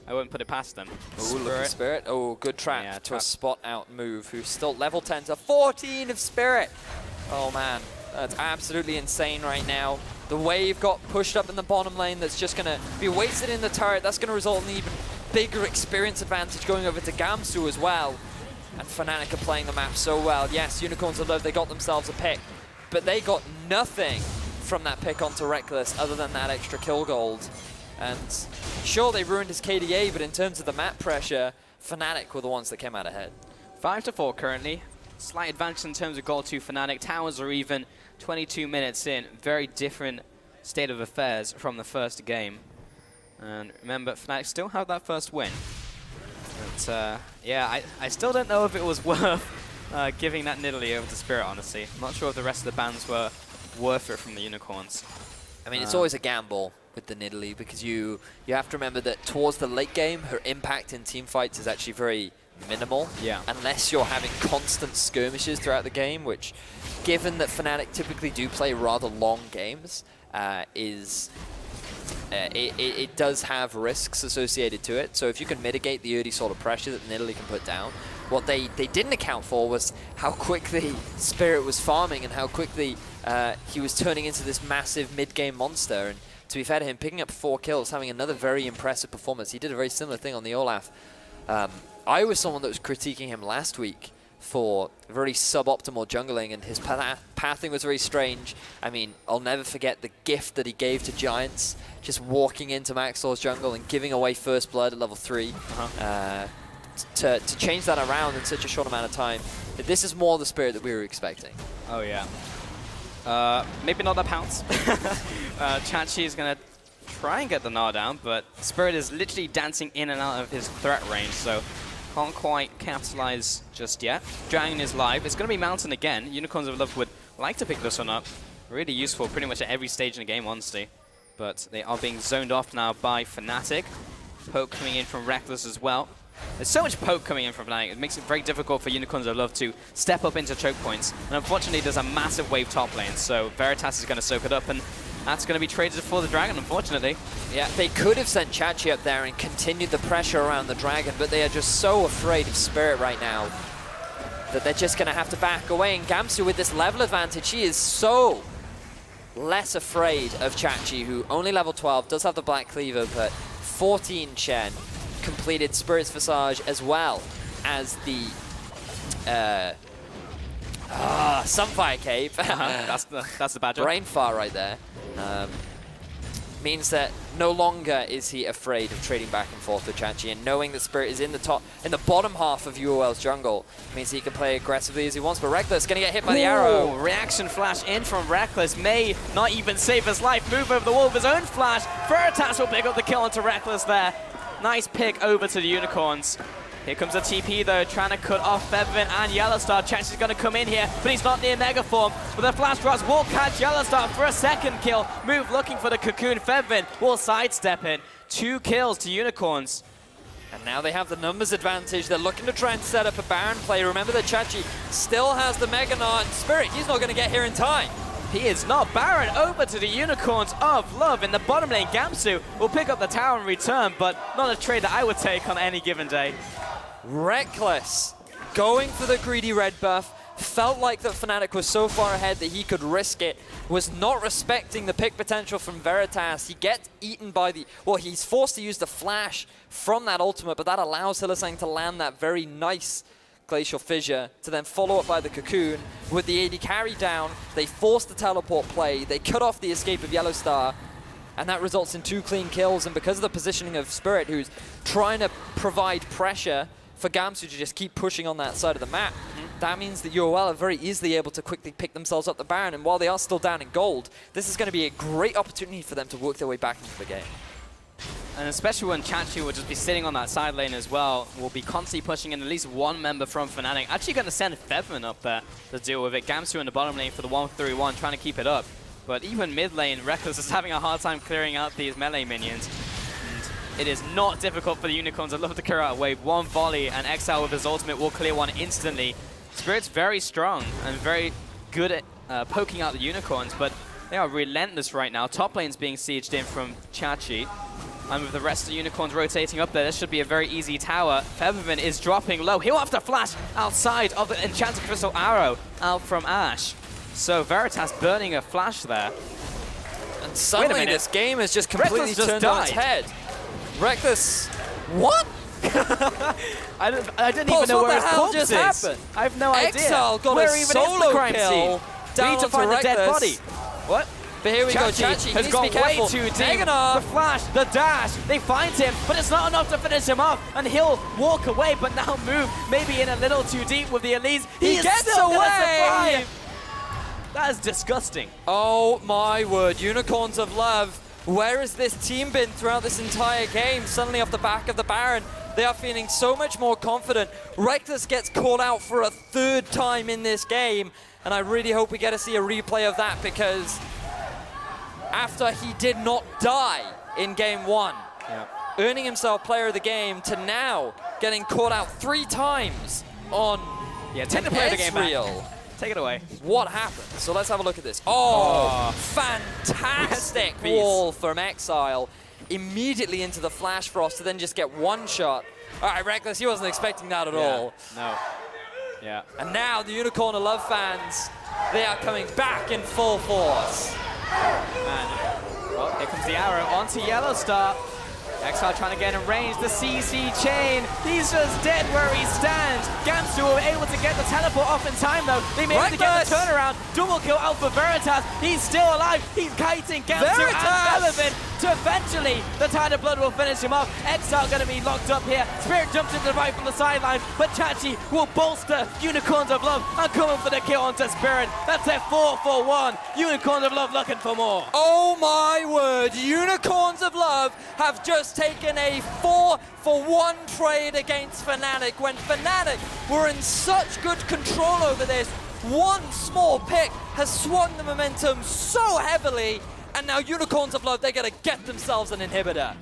I wouldn't put it past them. Ooh, look at Spirit. Oh, good trap to a spot out move, who's still level 10 to 14 of Spirit. Oh man, that's absolutely insane right now. The wave got pushed up in the bottom lane that's just going to be wasted in the turret. That's going to result in an even bigger experience advantage going over to Gamsu as well. And Fnatic are playing the map so well. Yes, Unicorns of Love, they got themselves a pick, but they got nothing from that pick onto Reckless other than that extra kill gold. And sure, they ruined his KDA, but in terms of the map pressure, Fnatic were the ones that came out ahead. 5-4 currently. Slight advantage in terms of gold to Fnatic. Towers are even 22 minutes in. Very different state of affairs from the first game. And remember, Fnatic still have that first win. But yeah, I still don't know if it was worth giving that Nidalee over to Spirit, honestly. I'm not sure if the rest of the bans were worth it from the Unicorns. I mean, it's always a gamble with the Nidalee, because you have to remember that towards the late game, her impact in team fights is actually very minimal. Yeah. Unless you're having constant skirmishes throughout the game, which, given that Fnatic typically do play rather long games, it does have risks associated to it. So if you can mitigate the early sort of pressure that Nidalee can put down, what they didn't account for was how quickly Spirit was farming and how quickly he was turning into this massive mid-game monster. And to be fair to him, picking up 4 kills, having another very impressive performance. He did a very similar thing on the Olaf. I was someone that was critiquing him last week for very suboptimal jungling, and his pathing was very strange. I mean, I'll never forget the gift that he gave to Giants, just walking into Maxwell's jungle and giving away first blood at level 3. To change that around in such a short amount of time, this is more the Spirit that we were expecting. Oh yeah. Maybe not the pounce. Chachi is going to try and get the Gnar down, but Spirit is literally dancing in and out of his threat range, so can't quite capitalize just yet. Dragon is live. It's going to be Mountain again. Unicorns of Love would like to pick this one up. Really useful pretty much at every stage in the game, honestly. But they are being zoned off now by Fnatic. Poke coming in from Reckless as well. There's so much poke coming in from Fnatic, it makes it very difficult for Unicorns of Love to step up into choke points. And unfortunately, there's a massive wave top lane, so Veritas is going to soak it up, and that's going to be traded for the Dragon, unfortunately. Yeah, they could have sent Chachi up there and continued the pressure around the Dragon, but they are just so afraid of Spirit right now that they're just going to have to back away. And Gamsu, with this level advantage, she is so less afraid of Chachi, who only level 12, does have the Black Cleaver, but 14 Chen. Completed Spirit's Visage as well as the Sunfire Cave. That's the badger. Brain fart right there. Means that no longer is he afraid of trading back and forth with Chachi, and knowing that Spirit is in the bottom half of UOL's jungle means he can play aggressively as he wants. But Reckless gonna get hit by the arrow. Reaction flash in from Reckless, may not even save his life. Move over the wall with his own flash. Veritas will pick up the kill onto Reckless there. Nice pick over to the Unicorns. Here comes a TP though, trying to cut off Featherman and Yellowstar. Chance is going to come in here, but he's not near Megaform. But the Flash Rods will catch Yellowstar for a second kill. Move looking for the Cocoon. Featherman will sidestep it. 2 kills to Unicorns. And now they have the numbers advantage. They're looking to try and set up a Baron play. Remember that Chachi still has the Mega Gnar and Spirit. He's not going to get here in time. He is not. Baron over to the Unicorns of Love in the bottom lane. Gamsu will pick up the tower in return, but not a trade that I would take on any given day. Reckless going for the greedy red buff. Felt like that Fnatic was so far ahead that he could risk it. Was not respecting the pick potential from Veritas. He gets eaten by the... Well, he's forced to use the flash from that ultimate, but that allows Hylissang to land that very nice Glacial Fissure to then follow up by the Cocoon. With the AD carry down, they force the teleport play. They cut off the escape of Yellowstar, and that results in 2 clean kills. And because of the positioning of Spirit, who's trying to provide pressure for Gamsu to just keep pushing on that side of the map, that means that UOL are very easily able to quickly pick themselves up the Baron. And while they are still down in gold, this is going to be a great opportunity for them to work their way back into the game. And especially when Chachi will just be sitting on that side lane as well, will be constantly pushing in at least one member from Fnatic. Actually going to send Featherman up there to deal with it. Gamsu in the bottom lane for the 1-3-1, trying to keep it up. But even mid lane, Reckless is having a hard time clearing out these melee minions. And it is not difficult for the Unicorns. I'd love to clear out a wave. 1 volley, and Exile with his ultimate will clear one instantly. Spirit's very strong and very good at poking out the Unicorns, but they are relentless right now. Top lane's being sieged in from Chachi. And with the rest of the Unicorns rotating up there, this should be a very easy tower. Featherman is dropping low. He'll have to flash outside of the Enchanted Crystal Arrow out from Ash. So Veritas burning a flash there. And suddenly this game has just completely turned on its head. Reckless. What? I didn't even know where his corpse is. Happened? I have no idea. Exile got where a even solo is the crime kill scene? We down need to find the dead body. What? But here we go, Chachi has gone way too deep. The flash, the dash, they find him, but it's not enough to finish him off, and he'll walk away, but now move maybe in a little too deep with the Elise. He gets away! That is disgusting. Oh my word, Unicorns of Love. Where has this team been throughout this entire game? Suddenly off the back of the Baron, they are feeling so much more confident. Reckless gets called out for a 3rd time in this game, and I really hope we get to see a replay of that, because after he did not die in game 1, earning himself player of the game, to now getting caught out 3 times on take the player of the game Ezreal. back. Take it away. What happened? So let's have a look at this. Oh, fantastic wall from Exile. Immediately into the Flash Frost to then just get 1 shot. All right, Reckless, he wasn't expecting that at all. No. Yeah. And now the Unicorn of Love fans, they are coming back in full force. And, well, here comes the arrow onto Yellowstar. Exile trying to get in range, the CC chain. He's just dead where he stands. Gamsu were able to get the teleport off in time though. They managed to get the turnaround. Double kill out for Veritas. He's still alive. He's kiting Gamsu and Featherman to eventually the Tide of Blood will finish him off. Exile going to be locked up here. Spirit jumps into the right from the sideline, but Chachi will bolster Unicorns of Love and coming for the kill onto Spirit. That's their 4-for-1. Unicorns of Love looking for more. Oh my word, Unicorns of Love have just taken a 4-for-1 trade against Fnatic when Fnatic were in such good control over this. 1 small pick has swung the momentum so heavily, and now Unicorns of Love, they're going to get themselves an inhibitor.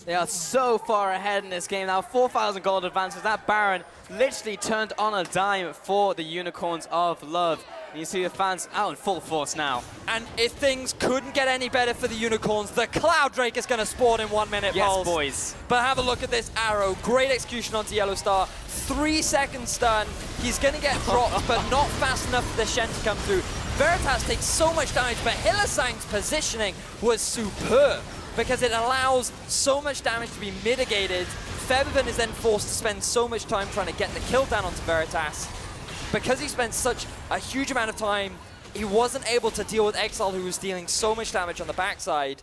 They are so far ahead in this game now. 4,000 gold advances. That Baron literally turned on a dime for the Unicorns of Love. And you see the fans out in full force now. And if things couldn't get any better for the Unicorns, the Cloud Drake is going to spawn in 1 minute, yes, Pulse. boys. But have a look at this arrow. Great execution onto Yellowstar. 3-second stun. He's going to get dropped, but not fast enough for the Shen to come through. Veritas takes so much damage, but Hylissang's positioning was superb because it allows so much damage to be mitigated. Featherman is then forced to spend so much time trying to get the kill down onto Veritas. Because he spent such a huge amount of time, he wasn't able to deal with Exile, who was dealing so much damage on the backside.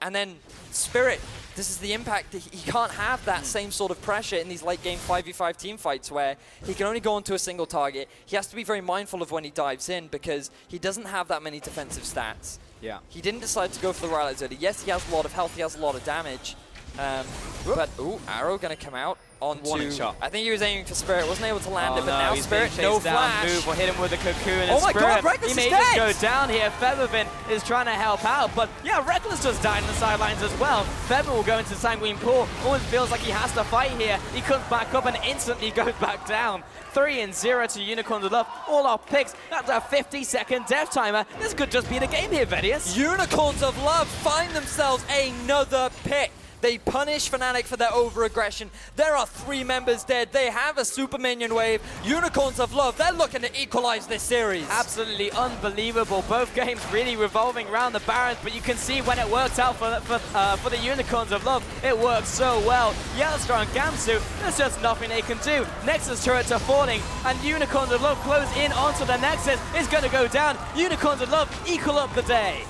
And then Spirit, this is the impact. He can't have that same sort of pressure in these late game 5v5 team fights where he can only go onto a single target. He has to be very mindful of when he dives in because he doesn't have that many defensive stats. Yeah. He didn't decide to go for the Rylai's early. Yes, he has a lot of health, he has a lot of damage, But, ooh, Arrow going to come out onto... Warning shot. I think he was aiming for Spirit. Wasn't able to land it, but now he's Spirit, being no chased down. flash. Move will hit him with a cocoon. Oh and my Spirit, god, Reckless he is may dead! just go down here. Feathervin is trying to help out, but yeah, Reckless just died on the sidelines as well. Feathervin will go into Sanguine Pool. Always feels like he has to fight here. He comes back up and instantly goes back down. 3-0 to Unicorns of Love. All our picks. That's a 50-second death timer. This could just be the game here, Vedius. Unicorns of Love find themselves another pick. They punish Fnatic for their over-aggression. There are 3 members dead. They have a super minion wave. Unicorns of Love, they're looking to equalize this series. Absolutely unbelievable. Both games really revolving around the Barons, but you can see when it works out for the Unicorns of Love, it works so well. Yellowstar and Gamsu, there's just nothing they can do. Nexus turrets are falling, and Unicorns of Love close in onto the Nexus. It's going to go down. Unicorns of Love equal up the day.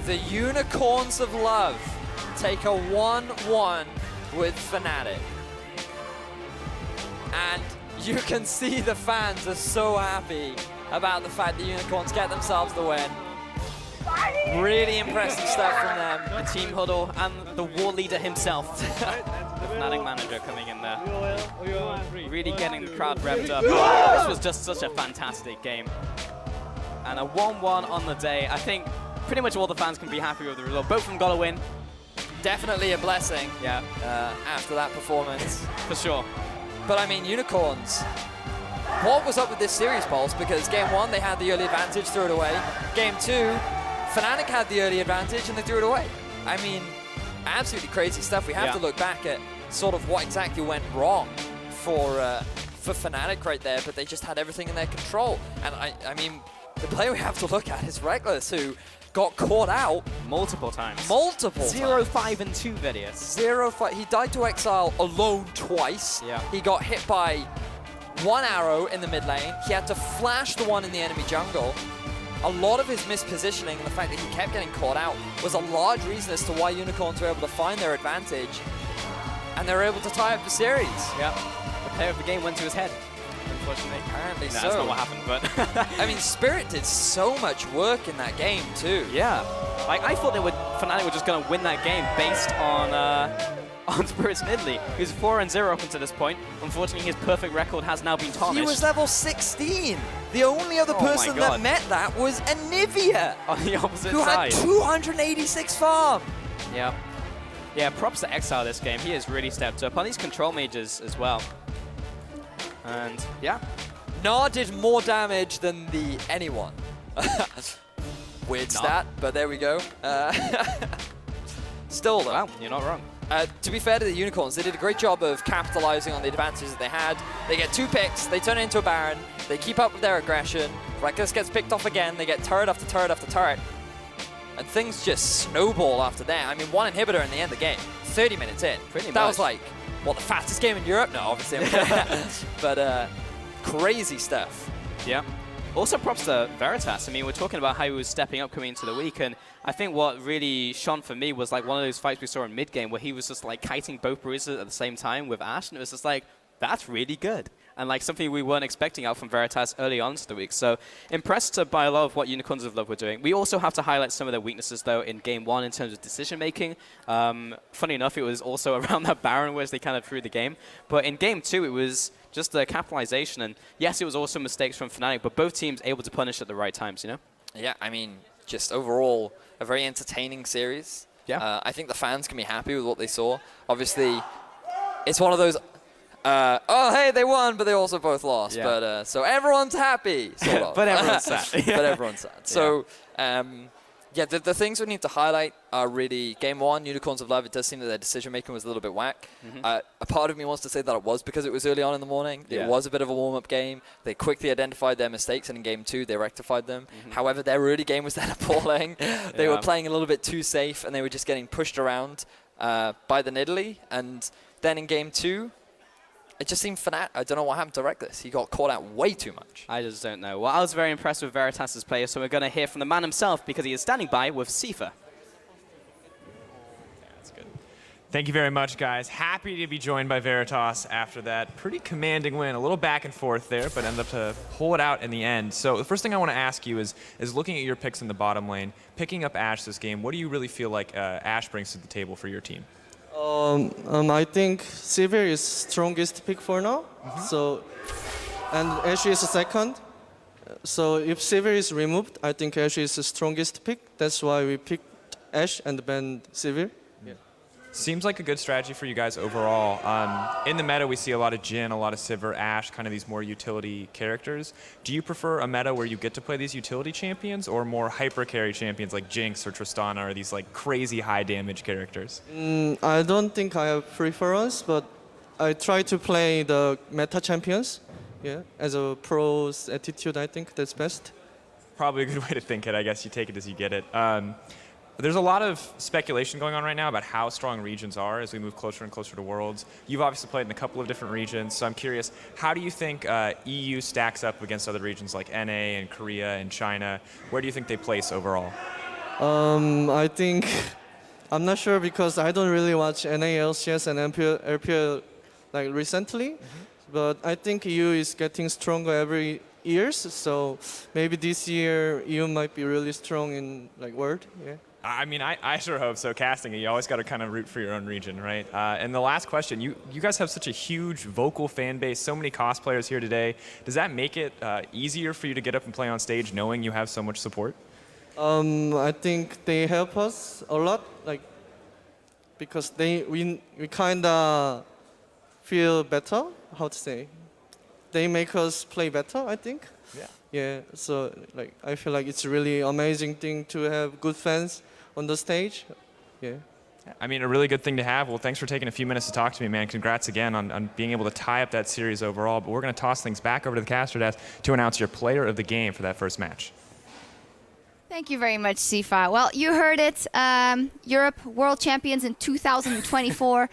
The Unicorns of Love take a 1-1 with Fnatic. And you can see the fans are so happy about the fact the Unicorns get themselves the win. Really impressive stuff from them. The team huddle and the war leader himself. The Fnatic manager coming in there. Really getting the crowd revved up. This was just such a fantastic game. And a 1-1 on the day. I think pretty much all the fans can be happy with the result. Both of them got a win. Definitely a blessing. Yeah. After that performance. For sure. But I mean, Unicorns, what was up with this series, Pulse? Because game 1, they had the early advantage, threw it away. Game 2, Fnatic had the early advantage and they threw it away. I mean, absolutely crazy stuff. We have to look back at sort of what exactly went wrong for Fnatic right there, but they just had everything in their control. And I mean, the player we have to look at is Reckless, who got caught out multiple times. 0-5 and 2 Vedius. 0-5. He died to Exile alone twice. Yeah. He got hit by 1 arrow in the mid lane. He had to flash the one in the enemy jungle. A lot of his mispositioning and the fact that he kept getting caught out was a large reason as to why Unicorns were able to find their advantage. And they were able to tie up the series. Yeah. The player of the game went to his head. Unfortunately. Apparently so. That's not what happened, but... I mean, Spirit did so much work in that game, too. Yeah. Like, I thought Fnatic were just going to win that game based on Spirit's mid lane. He was 4-0 up until this point. Unfortunately, his perfect record has now been tarnished. He was level 16. The only other person that met that was Anivia. On the opposite who side. Had 286 farm. Yeah. Yeah, props to Exile this game. He has really stepped up on these control mages as well. And yeah. Gnar did more damage than the anyone. Weird stat, but there we go. Still though. Wow, you're not wrong. To be fair to the Unicorns, they did a great job of capitalizing on the advantages that they had. They get 2 picks, they turn it into a Baron, they keep up with their aggression. Reckless gets picked off again, they get turret after turret after turret. And things just snowball after that. I mean, 1 inhibitor in the end of the game, 30 minutes in. Pretty much. That was like, what, the fastest game in Europe? No, obviously. But crazy stuff. Yeah. Also props to Veritas. I mean, we're talking about how he was stepping up coming into the week, and I think what really shone for me was like one of those fights we saw in mid-game where he was just like kiting both bruisers at the same time with Ashe, and it was just like, that's really good. And like something we weren't expecting out from Veritas early on to the week. So impressed by a lot of what Unicorns of Love were doing. We also have to highlight some of their weaknesses though in game 1 in terms of decision making. Funny enough, it was also around that Baron where they kind of threw the game. But in game 2, it was just the capitalization. And yes, it was also mistakes from Fnatic, but both teams able to punish at the right times, you know? Yeah, I mean, just overall, a very entertaining series. Yeah. I think the fans can be happy with what they saw. Obviously, it's one of those... oh, hey, they won, but they also both lost. Yeah. But so everyone's happy, sort of. But everyone's sad. But everyone's sad. So, yeah, the things we need to highlight are really game 1, Unicorns of Love. It does seem that their decision making was a little bit whack. A part of me wants to say that it was because it was early on in the morning. It was a bit of a warm-up game. They quickly identified their mistakes, and in game 2, they rectified them. However, their early game was then appalling. They were playing a little bit too safe, and they were just getting pushed around by the Nidalee. And then in game 2, it just seemed Fnatic. I don't know what happened to Reckless. He got caught out way too much. I just don't know. Well, I was very impressed with Veritas' player, so we're going to hear from the man himself because he is standing by with Sifa. That's good. Thank you very much, guys. Happy to be joined by Veritas after that pretty commanding win. A little back and forth there, but ended up to pull it out in the end. So the first thing I want to ask you is looking at your picks in the bottom lane, picking up Ashe this game, what do you really feel like Ashe brings to the table for your team? I think Sivir is strongest pick for now. So, and Ashe is second. So if Sivir is removed, I think Ashe is the strongest pick. That's why we picked Ashe and banned Sivir. Seems like a good strategy for you guys overall. In the meta, we see a lot of Jhin, a lot of Sivir, Ashe, kind of these more utility characters. Do you prefer a meta where you get to play these utility champions or more hyper carry champions like Jinx or Tristana or these like crazy high damage characters? I don't think I have preference, but I try to play the meta champions. Yeah, as a pro's attitude, I think that's best. Probably a good way to think it. I guess you take it as you get it. There's a lot of speculation going on right now about how strong regions are as we move closer and closer to Worlds. You've obviously played in a couple of different regions, so I'm curious, how do you think EU stacks up against other regions like NA and Korea and China? Where do you think they place overall? I think, I'm not sure because I don't really watch NA, LCS, and LPL like recently, but I think EU is getting stronger every years, so maybe this year EU might be really strong in like World. Yeah. I mean, I sure hope so. Casting it, you always got to kind of root for your own region, right? And the last question, you guys have such a huge vocal fan base, so many cosplayers here today. Does that make it easier for you to get up and play on stage knowing you have so much support? I think they help us a lot, like because we kind of feel better. How to say? They make us play better, I think. Yeah. Yeah. So like I feel like it's a really amazing thing to have good fans on the stage. Yeah. I mean, a really good thing to have. Well, thanks for taking a few minutes to talk to me, man. Congrats again on being able to tie up that series overall. But we're going to toss things back over to the caster desk to announce your player of the game for that first match. Thank you very much, Sifa. Well, you heard it. Europe World Champions in 2024.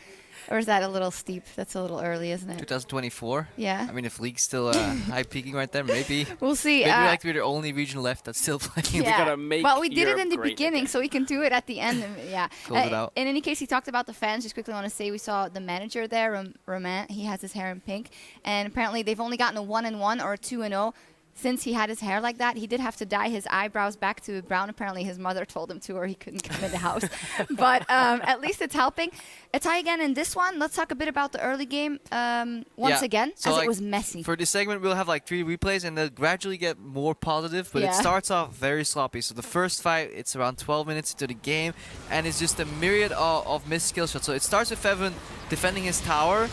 Or is that a little steep? That's a little early, isn't it? 2024? Yeah. I mean, if League's still high peaking right there, maybe. We'll see. Maybe like we're the only region left that's still playing. Yeah. gotta make well, we did it Europe in the great beginning, again. so we can do it at the end. Yeah. Close it out. In any case, he talked about the fans. Just quickly want to say we saw the manager there, Romain. He has his hair in pink. And apparently they've only gotten a 1-1 or a 2-0. Since he had his hair like that, he did have to dye his eyebrows back to brown. Apparently, his mother told him to, or he couldn't come in the house. But at least it's helping. A tie again in this one. Let's talk a bit about the early game once again, so as like, it was messy. For this segment, we'll have like 3 replays, and they'll gradually get more positive, but it starts off very sloppy. So the first fight, it's around 12 minutes into the game, and it's just a myriad of missed skill shots. So it starts with Fevin defending his tower.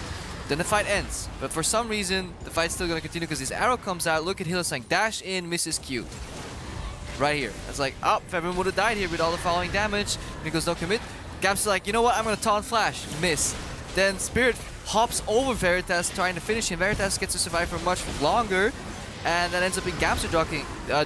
Then the fight ends, but for some reason, the fight's still gonna continue because his arrow comes out. Look at Hillsang, dash in, misses Q. Right here. It's like, oh, Fevin would have died here with all the following damage. And he goes, no commit. Gap's like, you know what, I'm gonna taunt flash. Miss. Then Spirit hops over Veritas, trying to finish him. Veritas gets to survive for much longer, and that ends up in Gamsu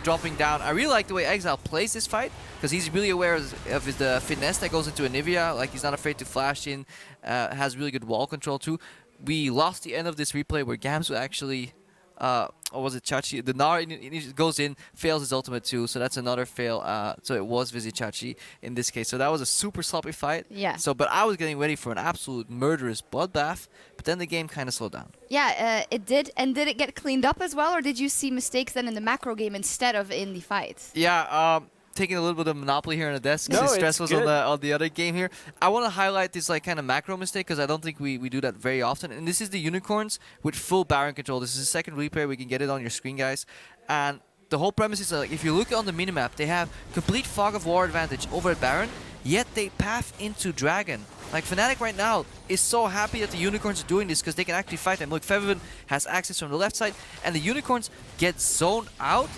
dropping down. I really like the way Exile plays this fight, because he's really aware of the finesse that goes into Anivia. Like, he's not afraid to flash in, has really good wall control too. We lost the end of this replay where Gamsu actually, or was it Chachi? The Gnar goes in, fails his ultimate too, so that's another fail. So it was Vizichachi in this case. So that was a super sloppy fight. Yeah. So, but I was getting ready for an absolute murderous bloodbath, but then the game kind of slowed down. Yeah, it did. And did it get cleaned up as well, or did you see mistakes then in the macro game instead of in the fights? Yeah, taking a little bit of monopoly here on the desk. No, His stress it's was good. on the other game here. I want to highlight this like kind of macro mistake because I don't think we do that very often. And this is the Unicorns with full Baron control. This is the second replay. We can get it on your screen, guys. And the whole premise is like, if you look on the minimap, they have complete fog of war advantage over at Baron, yet they path into Dragon. Like, Fnatic right now is so happy that the Unicorns are doing this because they can actually fight them. Look, Fevin has access from the left side, and the Unicorns get zoned out.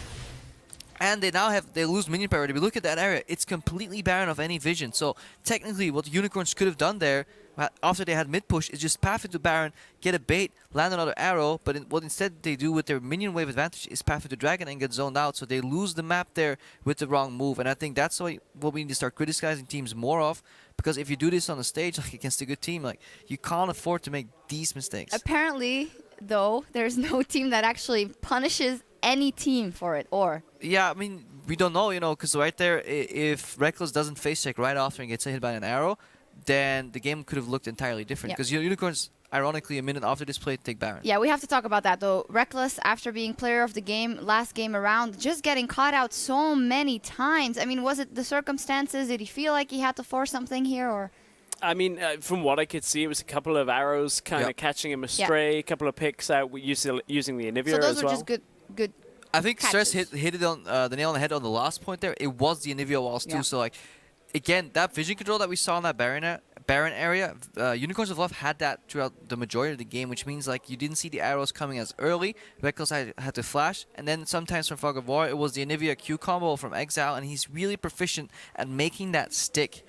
And they lose minion priority. We look at that area, it's completely barren of any vision. So technically what the Unicorns could have done there, after they had mid push, is just path into Baron, get a bait, land another arrow, but what instead they do with their minion wave advantage is path into Dragon and get zoned out. So they lose the map there with the wrong move. And I think that's what we need to start criticizing teams more of. Because if you do this on the stage, like against a good team, like you can't afford to make these mistakes. Apparently, though, there's no team that actually punishes any team for it, or... Yeah, I mean, we don't know, because right there, if Reckless doesn't face check right after and gets hit by an arrow, then the game could have looked entirely different. Because Unicorns, ironically, a minute after this play, take Baron. Yeah, we have to talk about that, though. Reckless, after being player of the game last game around, just getting caught out so many times. I mean, was it the circumstances? Did he feel like he had to force something here, or...? I mean, from what I could see, it was a couple of arrows kind of catching him astray, a couple of picks out using the Anivia as well. So those were just good I think catches. Stress hit it on the nail on the head on the last point there. It was the Anivia walls too. So like, again, that vision control that we saw in that Baron area, Unicorns of Love had that throughout the majority of the game, which means like you didn't see the arrows coming as early. Reckless had to flash, and then sometimes from Fog of War, it was the Anivia Q combo from Exile, and he's really proficient at making that stick.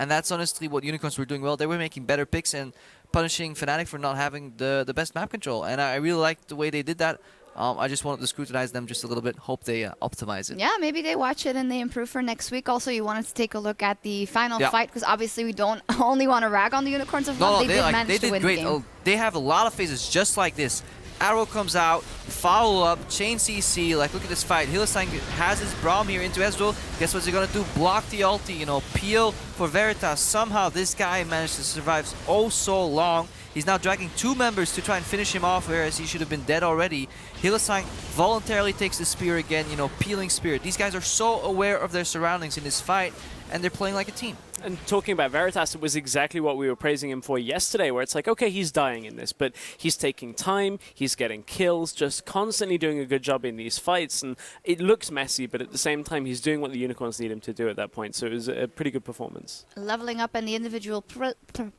And that's honestly what Unicorns were doing well. They were making better picks and punishing Fnatic for not having the best map control. And I really liked the way they did that. I just wanted to scrutinize them just a little bit. Hope they optimize it. Yeah, maybe they watch it and they improve for next week. Also, you wanted to take a look at the final fight, because obviously we don't only want to rag on the Unicorns of Love. They did great. The game. They have a lot of phases just like this. Arrow comes out, follow up, chain CC, like look at this fight. Hylissang has his Braum here into Ezreal. Guess what's he gonna do? Block the ulti, you know, peel for Veritas. Somehow this guy managed to survive so long. He's now dragging 2 members to try and finish him off, whereas he should have been dead already. Hylissang voluntarily takes the spear again, you know, peeling spear. These guys are so aware of their surroundings in this fight, and they're playing like a team. And talking about Veritas, it was exactly what we were praising him for yesterday, where it's like, okay, he's dying in this, but he's taking time, he's getting kills, just constantly doing a good job in these fights, and it looks messy, but at the same time, he's doing what the Unicorns need him to do at that point, so it was a pretty good performance. Leveling up, and the individual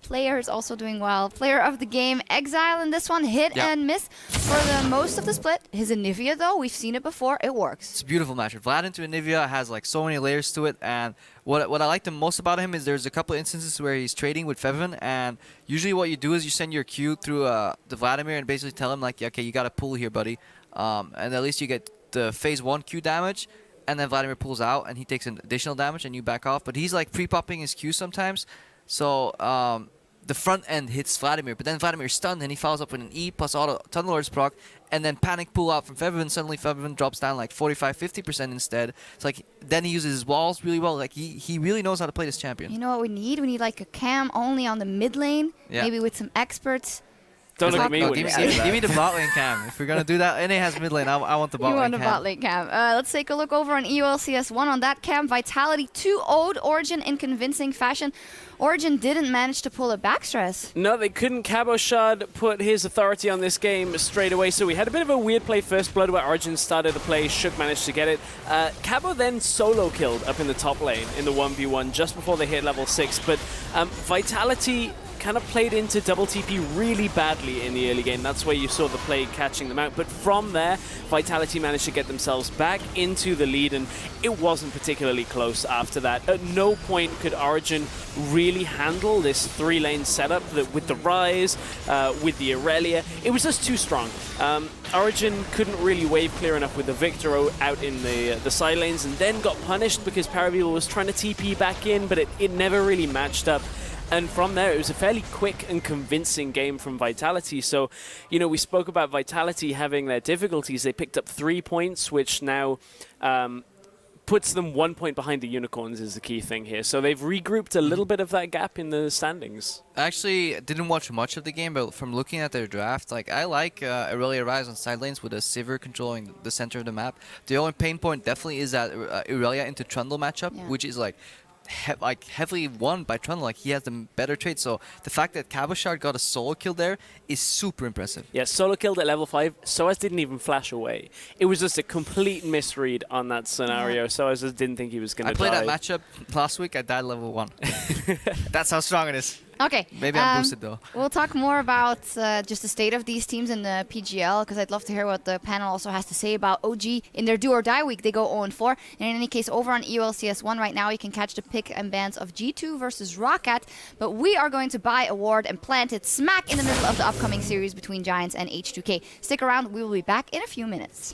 players also doing well. Player of the game, Exile in this one, hit and miss for the most of the split. His Anivia, though, we've seen it before, it works. It's a beautiful matchup. Vlad into Anivia has like so many layers to it, and what I like the most about him is there's a couple of instances where he's trading with Fevin, and usually what you do is you send your Q through the Vladimir and basically tell him like, okay, you got to pull here, buddy, and at least you get the phase 1 Q damage, and then Vladimir pulls out and he takes an additional damage and you back off. But he's like pre-popping his Q sometimes, so the front end hits Vladimir, but then Vladimir's stunned and he follows up with an E plus auto Tunnel Lord's proc, and then panic pull out from Fevin. Suddenly Fevin drops down like 45-50% instead. It's like then he uses his walls really well. Like he really knows how to play this champion. You know what we need? We need like a cam only on the mid lane, maybe with some experts. Don't look at me. Give me the bot lane cam. If we're gonna do that, NA has mid lane. I want the bot lane cam. You want the bot lane cam. Let's take a look over on EOL CS1 on that cam. Vitality 2-0'd Origin in convincing fashion. Origin didn't manage to pull a backstress. No, they couldn't. Cabochard put his authority on this game straight away, so we had a bit of a weird play first blood where Origin started the play. Shook managed to get it. Cabo then solo killed up in the top lane in the 1v1 just before they hit level 6, but Vitality kind of played into double TP really badly in the early game. That's where you saw the play catching them out. But from there, Vitality managed to get themselves back into the lead, and it wasn't particularly close after that. At no point could Origin really handle this 3-lane setup with the Rise, with the Aurelia. It was just too strong. Origin couldn't really wave clear enough with the Victor out in the side lanes, and then got punished because Paravel was trying to TP back in, but it never really matched up. And from there, it was a fairly quick and convincing game from Vitality. So, you know, we spoke about Vitality having their difficulties. They picked up 3 points, which now puts them 1 point behind the Unicorns is the key thing here. So they've regrouped a little bit of that gap in the standings. I actually didn't watch much of the game, but from looking at their draft, like I like Aurelia Rise on side lanes with a Sivir controlling the center of the map. The only pain point definitely is that Aurelia into Trundle matchup, which is like heavily won by Trundle. Like he has the better trade, so the fact that Cabochard got a solo kill there is super impressive. Yeah, solo killed at level 5. Soaz didn't even flash away. It was just a complete misread on that scenario. Soaz just didn't think he was going to die. I played that matchup last week. I died level 1. That's how strong it is. Okay. Maybe I'm boosted though. We'll talk more about just the state of these teams in the PGL, because I'd love to hear what the panel also has to say about OG in their do or die week. They go 0-4. And in any case, over on EOL CS1 right now, you can catch the pick and bans of G2 versus Roccat. But we are going to buy a ward and plant it smack in the middle of the upcoming series between Giants and H2K. Stick around. We will be back in a few minutes.